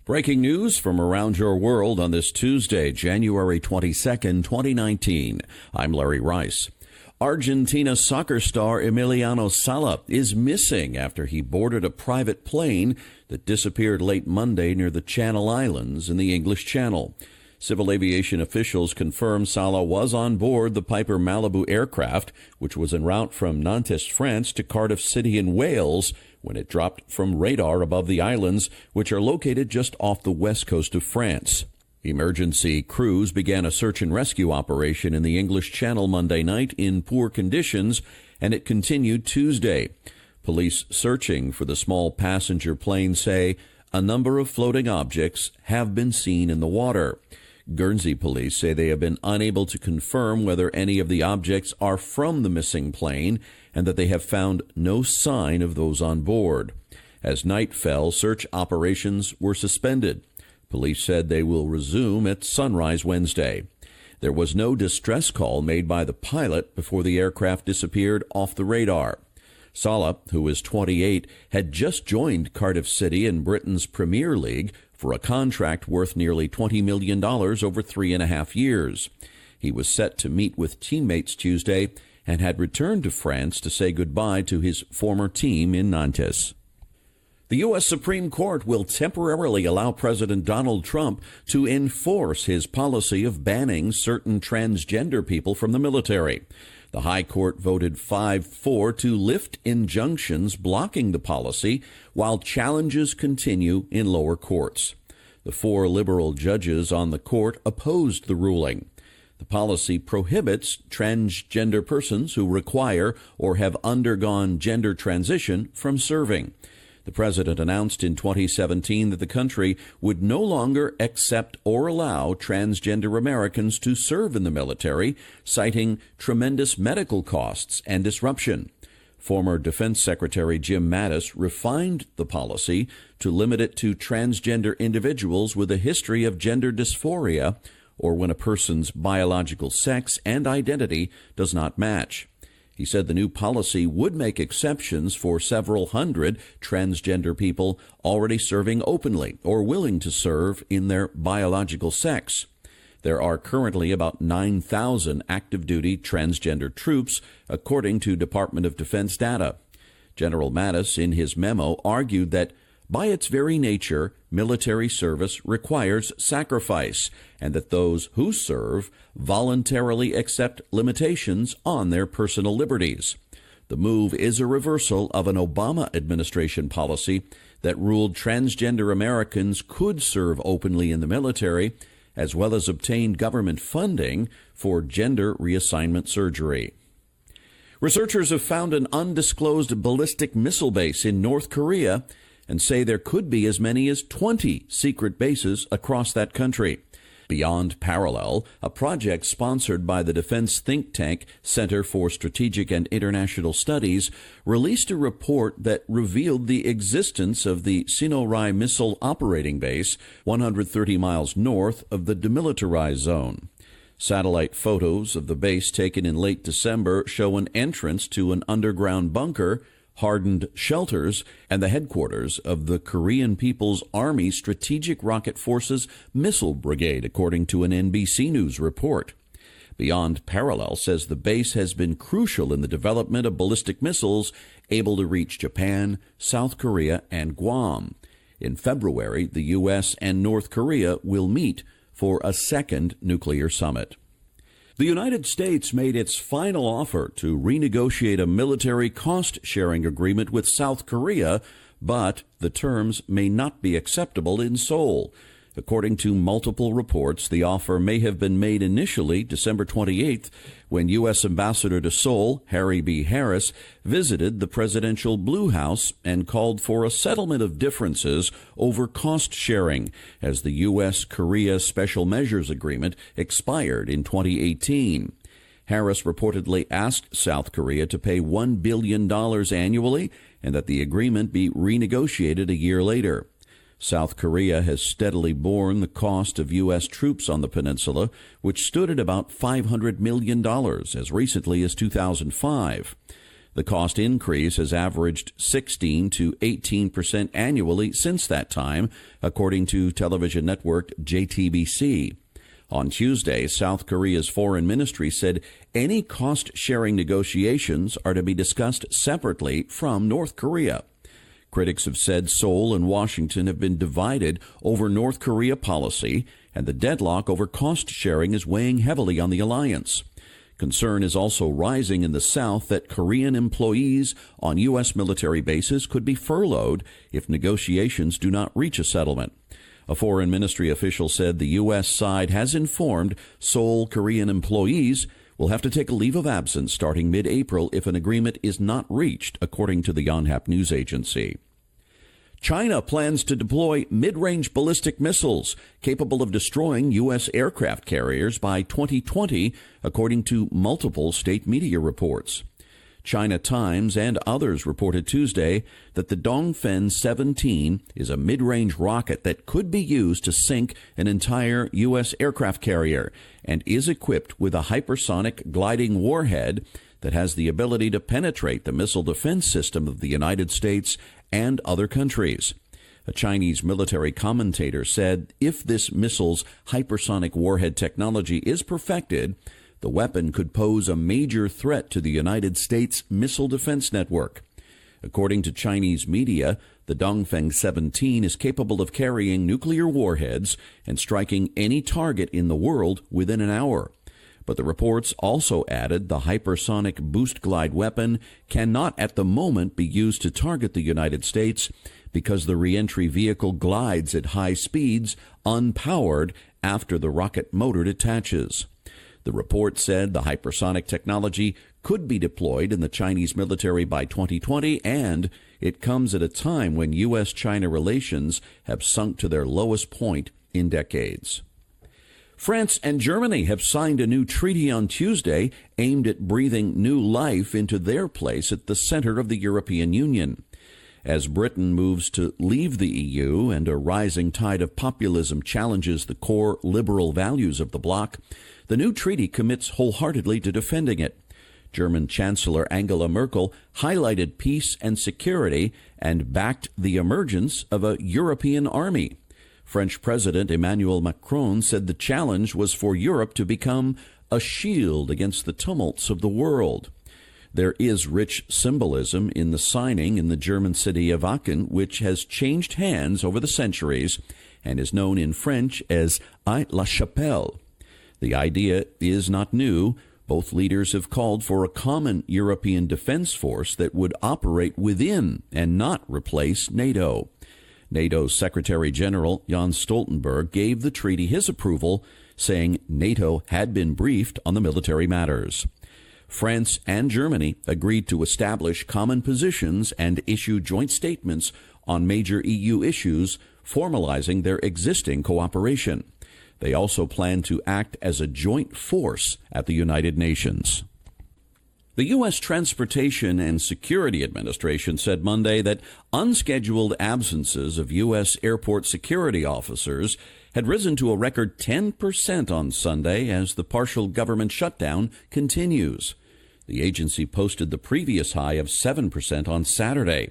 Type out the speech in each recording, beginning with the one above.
Breaking news from around your world on this Tuesday, January 22nd, 2019. I'm Larry Rice. Argentina soccer star Emiliano Sala is missing after he boarded a private plane that disappeared late Monday near the Channel Islands in the English Channel. Civil aviation officials confirm Sala was on board the Piper Malibu aircraft, which was en route from Nantes, France to Cardiff City in Wales when it dropped from radar above the islands, which are located just off the west coast of France. Emergency crews began a search and rescue operation in the English Channel Monday night in poor conditions, and it continued Tuesday. Police searching for the small passenger plane say a number of floating objects have been seen in the water. Guernsey police say they have been unable to confirm whether any of the objects are from the missing plane and that they have found no sign of those on board. As night fell, search operations were suspended. Police said they will resume at sunrise Wednesday. There was no distress call made by the pilot before the aircraft disappeared off the radar. Sala, who is 28, had just joined Cardiff City in Britain's Premier League for a contract worth nearly $20 million over 3.5 years. He was set to meet with teammates Tuesday and had returned to France to say goodbye to his former team in Nantes. The U.S. Supreme Court will temporarily allow President Donald Trump to enforce his policy of banning certain transgender people from the military. The High Court voted 5-4 to lift injunctions blocking the policy while challenges continue in lower courts. The 4 liberal judges on the court opposed the ruling. The policy prohibits transgender persons who require or have undergone gender transition from serving. The president announced in 2017 that the country would no longer accept or allow transgender Americans to serve in the military, citing tremendous medical costs and disruption. Former Defense Secretary Jim Mattis refined the policy to limit it to transgender individuals with a history of gender dysphoria or when a person's biological sex and identity does not match. He said the new policy would make exceptions for several hundred transgender people already serving openly or willing to serve in their biological sex. There are currently about 9,000 active-duty transgender troops, according to Department of Defense data. General Mattis, in his memo, argued that by its very nature, military service requires sacrifice, and that those who serve voluntarily accept limitations on their personal liberties. The move is a reversal of an Obama administration policy that ruled transgender Americans could serve openly in the military, as well as obtain government funding for gender reassignment surgery. Researchers have found an undisclosed ballistic missile base in North Korea and say there could be as many as 20 secret bases across that country. Beyond Parallel, a project sponsored by the defense think tank Center for Strategic and International Studies, released a report that revealed the existence of the Sinorai Missile Operating Base 130 miles north of the demilitarized zone. Satellite photos of the base taken in late December show an entrance to an underground bunker, hardened shelters, and the headquarters of the Korean People's Army Strategic Rocket Forces Missile Brigade, according to an NBC News report. Beyond Parallel says the base has been crucial in the development of ballistic missiles able to reach Japan, South Korea, and Guam. In February, the U.S. and North Korea will meet for a second nuclear summit. The United States made its final offer to renegotiate a military cost-sharing agreement with South Korea, but the terms may not be acceptable in Seoul. According to multiple reports, the offer may have been made initially December 28th when U.S. Ambassador to Seoul, Harry B. Harris, visited the presidential Blue House and called for a settlement of differences over cost sharing as the U.S.-Korea Special Measures Agreement expired in 2018. Harris reportedly asked South Korea to pay $1 billion annually and that the agreement be renegotiated a year later. South Korea has steadily borne the cost of U.S. troops on the peninsula, which stood at about $500 million as recently as 2005. The cost increase has averaged 16 to 18% annually since that time, according to television network JTBC. On Tuesday, South Korea's foreign ministry said any cost-sharing negotiations are to be discussed separately from North Korea. Critics have said Seoul and Washington have been divided over North Korea policy, and the deadlock over cost-sharing is weighing heavily on the alliance. Concern is also rising in the South that Korean employees on U.S. military bases could be furloughed if negotiations do not reach a settlement. A foreign ministry official said the U.S. side has informed Seoul Korean employees will have to take a leave of absence starting mid-April if an agreement is not reached, according to the Yonhap news agency. China plans to deploy mid-range ballistic missiles capable of destroying U.S. aircraft carriers by 2020, according to multiple state media reports. China Times and others reported Tuesday that the Dongfeng 17 is a mid-range rocket that could be used to sink an entire U.S. aircraft carrier and is equipped with a hypersonic gliding warhead that has the ability to penetrate the missile defense system of the United States and other countries. A Chinese military commentator said if this missile's hypersonic warhead technology is perfected, the weapon could pose a major threat to the United States missile defense network. According to Chinese media, the Dongfeng 17 is capable of carrying nuclear warheads and striking any target in the world within an hour. But the reports also added the hypersonic boost glide weapon cannot at the moment be used to target the United States because the reentry vehicle glides at high speeds unpowered after the rocket motor detaches. The report said the hypersonic technology could be deployed in the Chinese military by 2020, and it comes at a time when U.S.-China relations have sunk to their lowest point in decades. France and Germany have signed a new treaty on Tuesday aimed at breathing new life into their place at the center of the European Union. As Britain moves to leave the EU and a rising tide of populism challenges the core liberal values of the bloc, the new treaty commits wholeheartedly to defending it. German Chancellor Angela Merkel highlighted peace and security and backed the emergence of a European army. French President Emmanuel Macron said the challenge was for Europe to become a shield against the tumults of the world. There is rich symbolism in the signing in the German city of Aachen, which has changed hands over the centuries and is known in French as Aix-la-Chapelle. The idea is not new. Both leaders have called for a common European defense force that would operate within and not replace NATO. NATO's Secretary General Jens Stoltenberg gave the treaty his approval, saying NATO had been briefed on the military matters. France and Germany agreed to establish common positions and issue joint statements on major EU issues, formalizing their existing cooperation. They also plan to act as a joint force at the United Nations. The U.S. Transportation and Security Administration said Monday that unscheduled absences of U.S. airport security officers had risen to a record 10% on Sunday as the partial government shutdown continues. The agency posted the previous high of 7% on Saturday.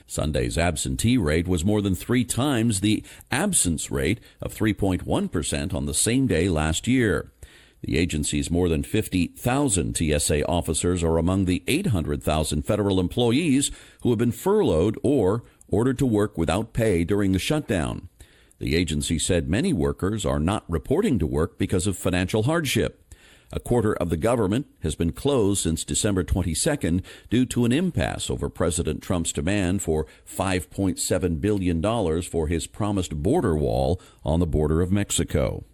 Sunday's absentee rate was more than 3 times the absence rate of 3.1% on the same day last year. The agency's more than 50,000 TSA officers are among the 800,000 federal employees who have been furloughed or ordered to work without pay during the shutdown. The agency said many workers are not reporting to work because of financial hardship. A quarter of the government has been closed since December 22nd due to an impasse over President Trump's demand for $5.7 billion for his promised border wall on the border of Mexico.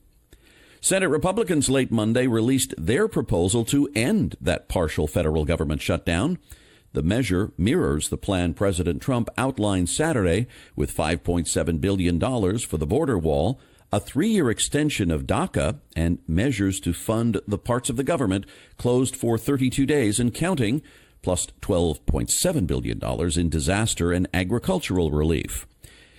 Senate Republicans late Monday released their proposal to end that partial federal government shutdown. The measure mirrors the plan President Trump outlined Saturday with $5.7 billion for the border wall, a 3-year extension of DACA, and measures to fund the parts of the government closed for 32 days and counting, plus $12.7 billion in disaster and agricultural relief.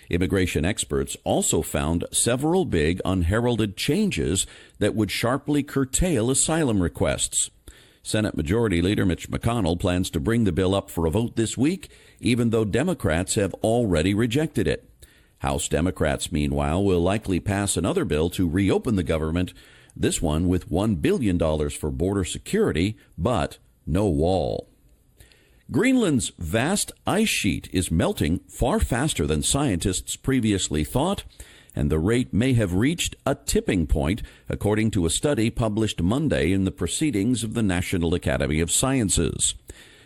Immigration experts also found several big unheralded changes that would sharply curtail asylum requests. Senate Majority Leader Mitch McConnell plans to bring the bill up for a vote this week, even though Democrats have already rejected it. House Democrats, meanwhile, will likely pass another bill to reopen the government, this one with $1 billion for border security, but no wall. Greenland's vast ice sheet is melting far faster than scientists previously thought, and the rate may have reached a tipping point, according to a study published Monday in the Proceedings of the National Academy of Sciences.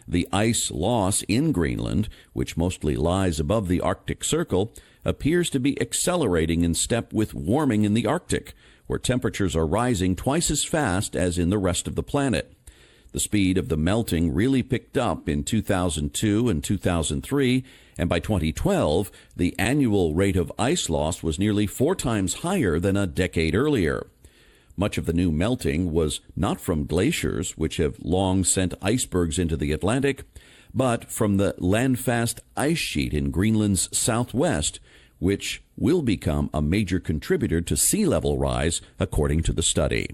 The ice loss in Greenland, which mostly lies above the Arctic Circle, appears to be accelerating in step with warming in the Arctic, where temperatures are rising twice as fast as in the rest of the planet. The speed of the melting really picked up in 2002 and 2003, and by 2012, the annual rate of ice loss was nearly 4 times higher than a decade earlier. Much of the new melting was not from glaciers, which have long sent icebergs into the Atlantic, but from the landfast ice sheet in Greenland's southwest, which will become a major contributor to sea level rise, according to the study.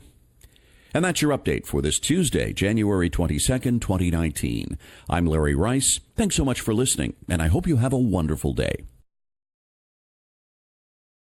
And that's your update for this Tuesday, January 22nd, 2019. I'm Larry Rice. Thanks so much for listening, and I hope you have a wonderful day.